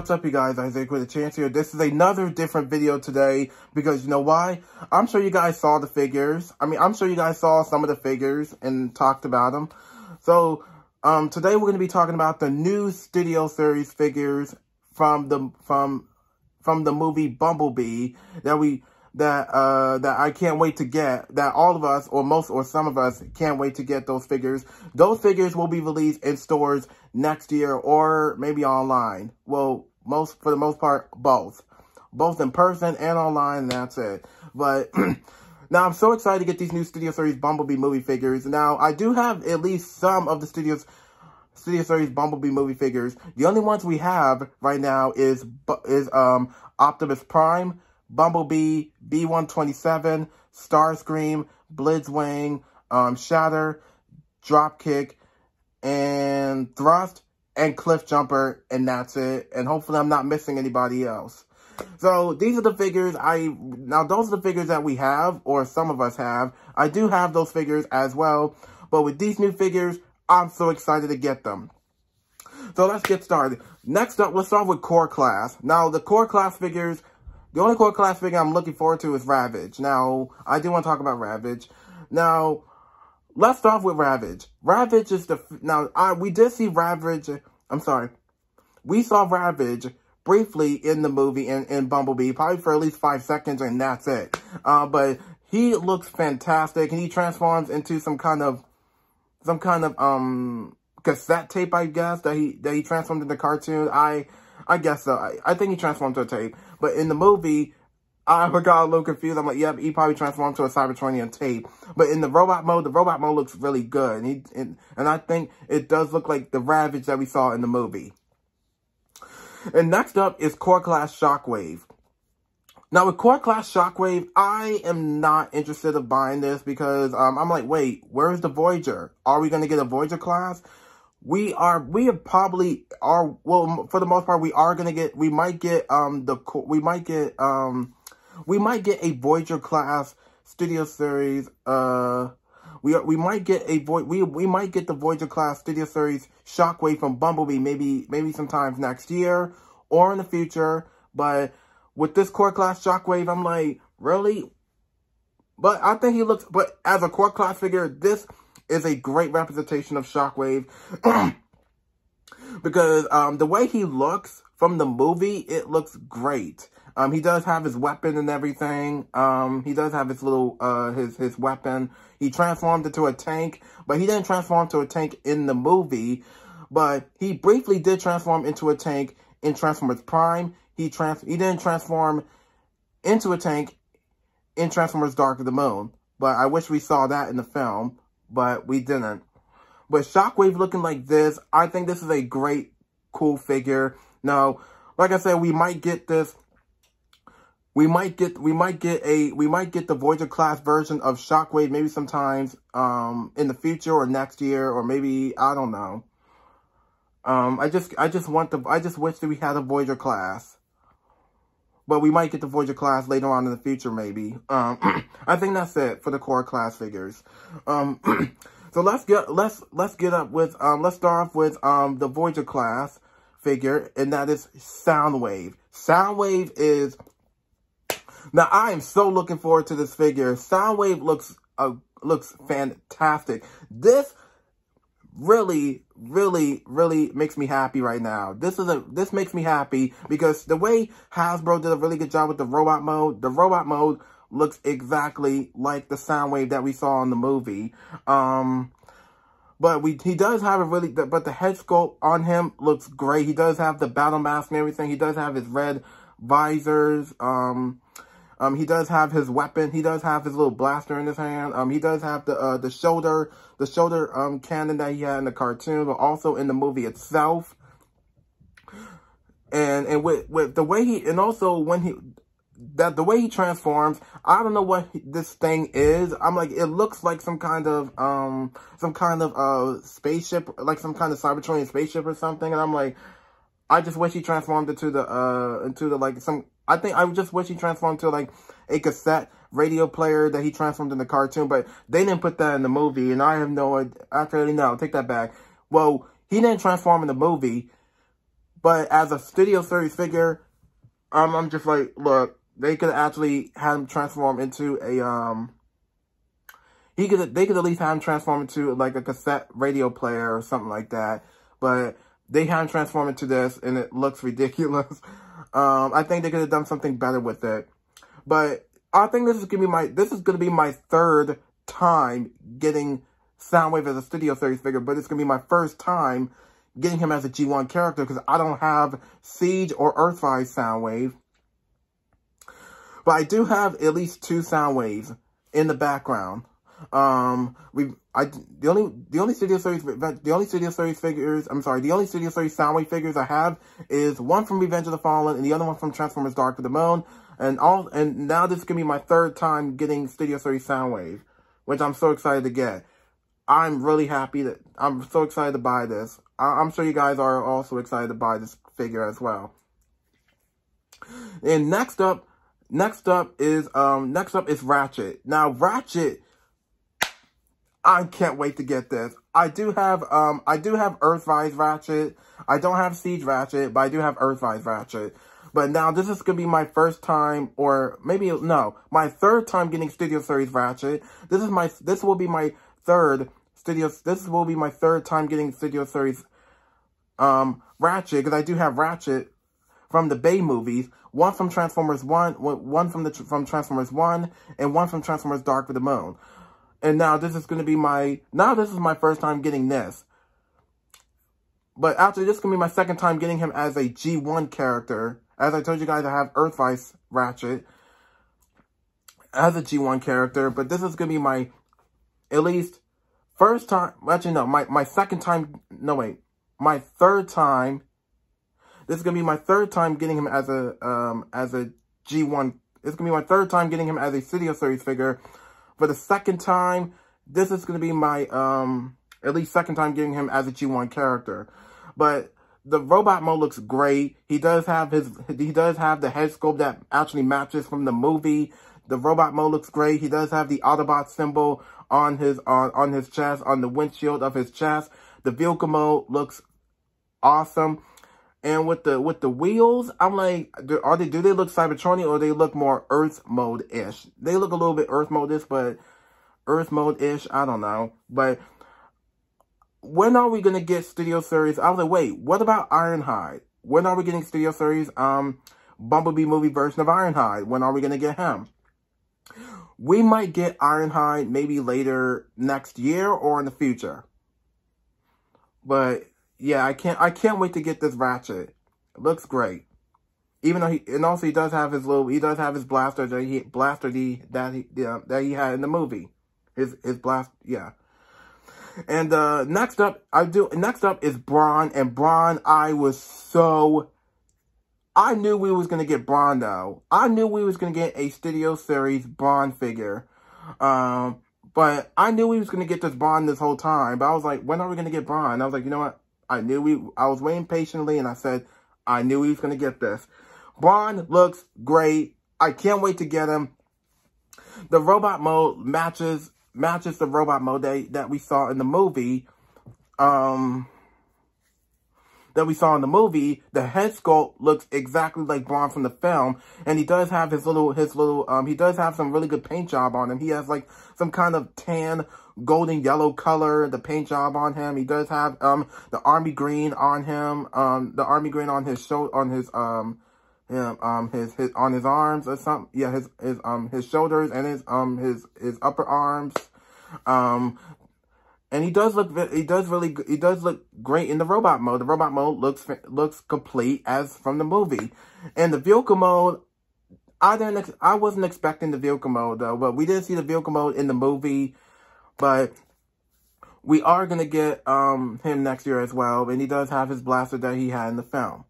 what's up, you guys? Isaac with a chance here. This is another different video today because you know why? I'm sure you guys saw the figures. I'm sure you guys saw some of the figures and talked about them. So, today we're going to be talking about the new Studio Series figures from the movie Bumblebee that I can't wait to get, that all of us, or some of us, can't wait to get those figures. Those figures will be released in stores next year, or maybe online. Well, for the most part, both. Both in person and online, and that's it. But, now I'm so excited to get these new Studio Series Bumblebee movie figures. Now, I do have at least some of the Studio Series Bumblebee movie figures. The only ones we have right now is Optimus Prime, Bumblebee, B-127, Starscream, Blitzwing, Shatter, Dropkick, and Thrust, and Cliffjumper, and that's it. And hopefully I'm not missing anybody else. So these are the figures now those are the figures that we have, or some of us have. I do have those figures as well. But with these new figures, I'm so excited to get them. So let's get started. Next up, let's start with Core Class. Now, the Core Class figures, the only Core Class figure I'm looking forward to is Ravage. Now, I do want to talk about Ravage. Now, let's start with Ravage. Ravage is we did see Ravage, we saw Ravage briefly in the movie, in Bumblebee, probably for at least 5 seconds, and that's it. But he looks fantastic, and he transforms into some kind of cassette tape, I guess, that he transformed into cartoon. I guess so. I think he transformed to a tape. But in the movie, I got a little confused. I'm like, yep, he probably transformed to a Cybertronian tape. But in the robot mode looks really good. And I think it does look like the Ravage that we saw in the movie. And next up is Core Class Shockwave. Now, with Core Class Shockwave, I am not interested in buying this because I'm like, wait, where's the Voyager? Are we going to get a Voyager class? We probably are. Well, for the most part, we might get a Voyager class Studio Series. We might get the Voyager class Studio Series Shockwave from Bumblebee maybe sometimes next year or in the future. But with this Core Class Shockwave, I'm like, really? But I think but as a Core Class figure, this is a great representation of Shockwave. Because the way he looks from the movie, it looks great. He does have his weapon and everything. He does have his little, his weapon. He transformed into a tank, but he didn't transform to a tank in the movie. But he briefly did transform into a tank in Transformers Prime. He didn't transform into a tank in Transformers Dark of the Moon. But I wish we saw that in the film, but we didn't. But Shockwave looking like this, I think this is a great, cool figure. Now, like I said, we might get this. We might get the Voyager class version of Shockwave maybe sometimes in the future or next year, or maybe, I don't know. I just wish that we had a Voyager class. But we might get the Voyager class later on in the future, maybe. I think that's it for the Core Class figures. So let's start off with the Voyager class figure, and that is Soundwave. Soundwave is, now I am so looking forward to this figure. Soundwave looks fantastic. This really makes me happy right now. This makes me happy because the way Hasbro did a really good job with the robot mode looks exactly like the Soundwave that we saw in the movie. But he does have but the head sculpt on him looks great. He does have the battle mask and everything. He does have his red visors. He does have his weapon. He does have his little blaster in his hand. He does have the shoulder cannon that he had in the cartoon, but also in the movie itself. And with the way the way he transforms, I don't know what this thing is. I'm like, it looks like some kind of spaceship, like some kind of Cybertronian spaceship or something. And I'm like, I just wish he transformed into I just wish he transformed to like a cassette radio player that he transformed in the cartoon, but they didn't put that in the movie, and I have no idea. Actually, no, take that back. Well, he didn't transform in the movie, But as a Studio Series figure, I'm just like, look, they could actually have him transform into a, they could at least have him transform into like a cassette radio player or something like that. But they have him transform into this, and it looks ridiculous. I think they could have done something better with it. But I think this is gonna be my third time getting Soundwave as a Studio Series figure, but it's gonna be my first time getting him as a G1 character because I don't have Siege or Earthrise Soundwave. But I do have at least 2 Soundwaves in the background. The only Studio Series Soundwave figures I have is one from Revenge of the Fallen and the other one from Transformers Dark of the Moon. And now this is gonna be my third time getting Studio Series Soundwave, which I'm so excited to get. I'm really happy that I'm so excited to buy this. I'm sure you guys are also excited to buy this figure as well. And next up is Ratchet. Now Ratchet, I can't wait to get this. I do have Earthrise Ratchet. I don't have Siege Ratchet, but I do have Earthrise Ratchet. But now this is gonna be my first time, or maybe no, my third time getting Studio Series Ratchet. This will be my third time getting Studio Series Ratchet, because I do have Ratchet from the Bay movies, one from Transformers 1, one from Transformers 1, and one from Transformers Dark of the Moon. And now this is my first time getting this. But after this is going to be my second time getting him as a G1 character. As I told you guys, I have Earthrise Ratchet as a G1 character. But this is going to be my, at least, first time, actually no, my second time, no wait, my third time. This is going to be my third time getting him as a G1. It's going to be my third time getting him as a Studio Series figure. For the second time, this is going to be my, at least second time getting him as a G1 character. But the robot mode looks great. He does have the head sculpt that actually matches from the movie. The robot mode looks great. He does have the Autobot symbol on his chest, on the windshield of his chest. The vehicle mode looks awesome. And with the wheels, I'm like, do they look Cybertronian or they look more Earth mode-ish? They look a little bit Earth mode-ish, but Earth mode-ish, I don't know. But when are we gonna get Studio Series? I was like, wait, what about Ironhide? When are we getting Studio Series Bumblebee movie version of Ironhide? When are we gonna get him? We might get Ironhide maybe later next year or in the future. But yeah, I can't wait to get this Ratchet. It looks great. Even though he does have his blaster that he had in the movie. His blast, yeah. And next up is Brawn, and Brawn, I knew we was gonna get Brawn though. I knew we was gonna get a Studio Series Brawn figure. But I knew we was gonna get this Brawn this whole time. But I was like, when are we gonna get Brawn? I was like, you know what? I was waiting patiently, and I said, I knew we was going to get this. Brawn looks great. I can't wait to get him. The robot mode matches the robot mode that we saw in the movie. The head sculpt looks exactly like Brawn from the film, and he does have he does have some really good paint job on him. He has like some kind of tan, golden yellow color, the paint job on him. He does have the army green on him, the army green on his on his arms or something. Yeah, his shoulders and his upper arms. And he does look great in the robot mode. The robot mode looks complete as from the movie. And the vehicle mode, I wasn't expecting the vehicle mode though, but we did see the vehicle mode in the movie. But we are gonna get him next year as well, and he does have his blaster that he had in the film.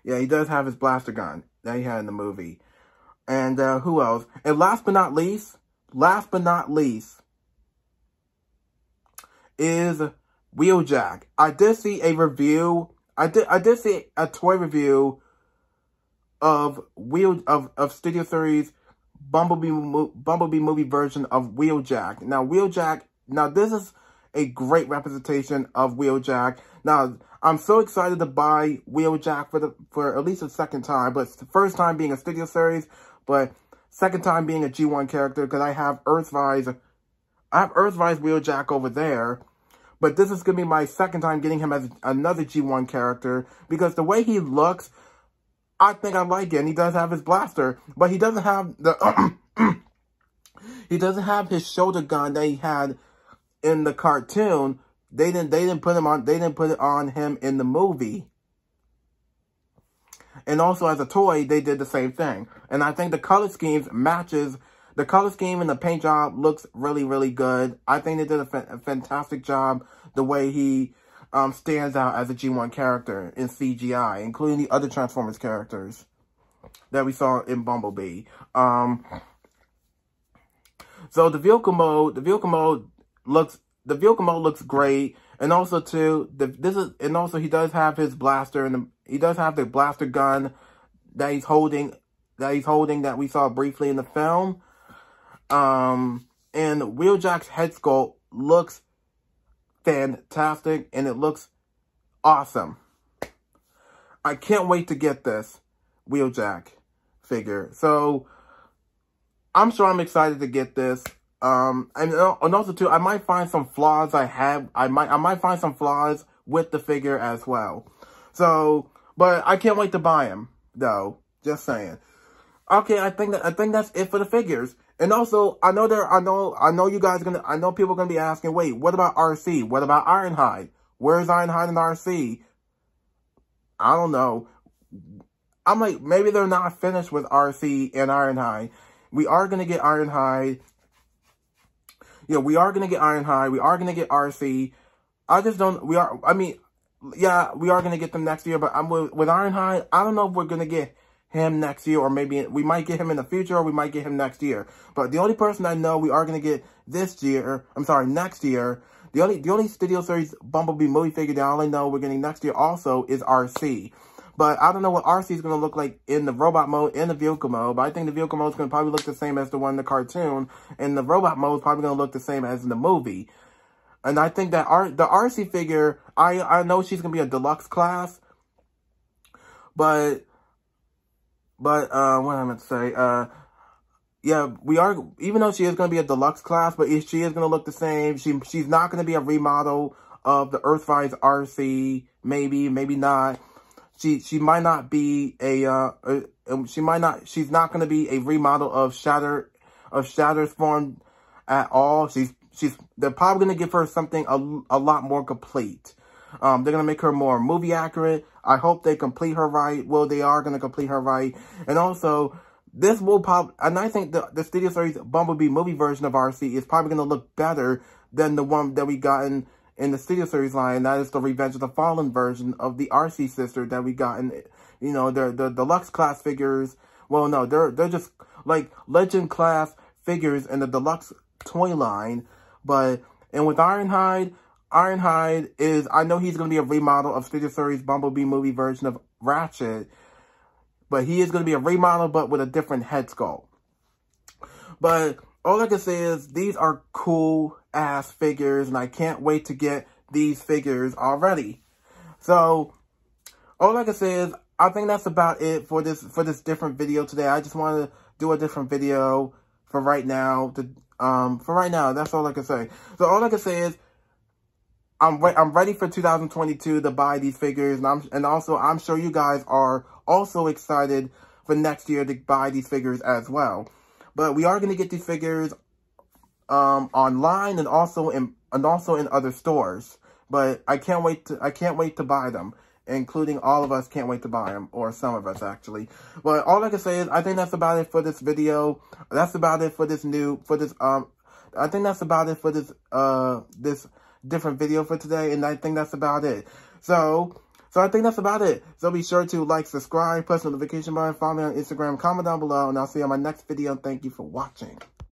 Yeah, he does have his blaster gun that he had in the movie. And who else? And last but not least, is Wheeljack. I did see a review. I did see a toy review of Studio Series Bumblebee movie version of Wheeljack. Now this is a great representation of Wheeljack. Now I'm so excited to buy Wheeljack for at least a second time, but the first time being a Studio Series, but second time being a G1 character, because I have Earthrise Wheeljack over there. But this is going to be my second time getting him as another G1 character, because the way he looks, I think I like it. And he does have his blaster, but he doesn't have the he doesn't have his shoulder gun that he had in the cartoon. They didn't put it on him in the movie. And also as a toy, they did the same thing. And I think the color schemes matches. The color scheme and the paint job looks really, really good. I think they did a fantastic job the way he stands out as a G1 character in CGI, including the other Transformers characters that we saw in Bumblebee. So the vehicle mode looks great, and also too, he does have his blaster, and he does have the blaster gun that he's holding that we saw briefly in the film. And Wheeljack's head sculpt looks fantastic, and it looks awesome. I can't wait to get this Wheeljack figure. So I'm sure I'm excited to get this. And also too, I might find some flaws I might find some flaws with the figure as well. So, but I can't wait to buy him though. Just saying. Okay, I think that's it for the figures. And also, I know people are gonna be asking, wait, what about RC? What about Ironhide? Where's Ironhide and RC? I don't know. I'm like, maybe they're not finished with RC and Ironhide. We are gonna get Ironhide. Yeah, we are gonna get Ironhide. We are gonna get RC. Yeah, we are gonna get them next year, but with Ironhide, I don't know if we're gonna get him next year, or maybe we might get him in the future, or we might get him next year. But the only person I know we are going to get next year, the only Studio Series Bumblebee movie figure that I only know we're getting next year also is RC. But I don't know what RC is going to look like in the robot mode and the vehicle mode, but I think the vehicle mode is going to probably look the same as the one in the cartoon, and the robot mode is probably going to look the same as in the movie. And I think that the RC figure, I know she's going to be a deluxe class, but what am I meant to say? Yeah, even though she is going to be a deluxe class, but she is going to look the same. She's not going to be a remodel of the Earthrise RC. Maybe not. She might not be she's not going to be a remodel of Shatter's form at all. They're probably going to give her something a lot more complete. They're going to make her more movie accurate. I hope they complete her right. Well, they are going to complete her right. And also, and I think the Studio Series Bumblebee movie version of RC is probably going to look better than the one that we got in the Studio Series line. That is the Revenge of the Fallen version of the RC sister that we got in, the deluxe class figures. Well, no, they're just like legend class figures in the deluxe toy line. And with Ironhide is, I know he's going to be a remodel of Studio Series Bumblebee movie version of Ratchet. But he is going to be a remodel, but with a different head sculpt. But all I can say is, these are cool-ass figures, and I can't wait to get these figures already. So, all I can say is, I think that's about it for this different video today. I just wanted to do a different video for right now. That's all I can say. So, all I can say is, I'm ready for 2022 to buy these figures, and also I'm sure you guys are also excited for next year to buy these figures as well. But we are going to get these figures online and also in other stores. But I can't wait to buy them, including all of us can't wait to buy them, or some of us actually. But all I can say is, I think that's about it for this video. That's about it for this I think that's about it for this different video for today, and I think that's about it. So I think that's about it. So be sure to like, subscribe, press the notification button, follow me on Instagram, comment down below, and I'll see you on my next video. Thank you for watching.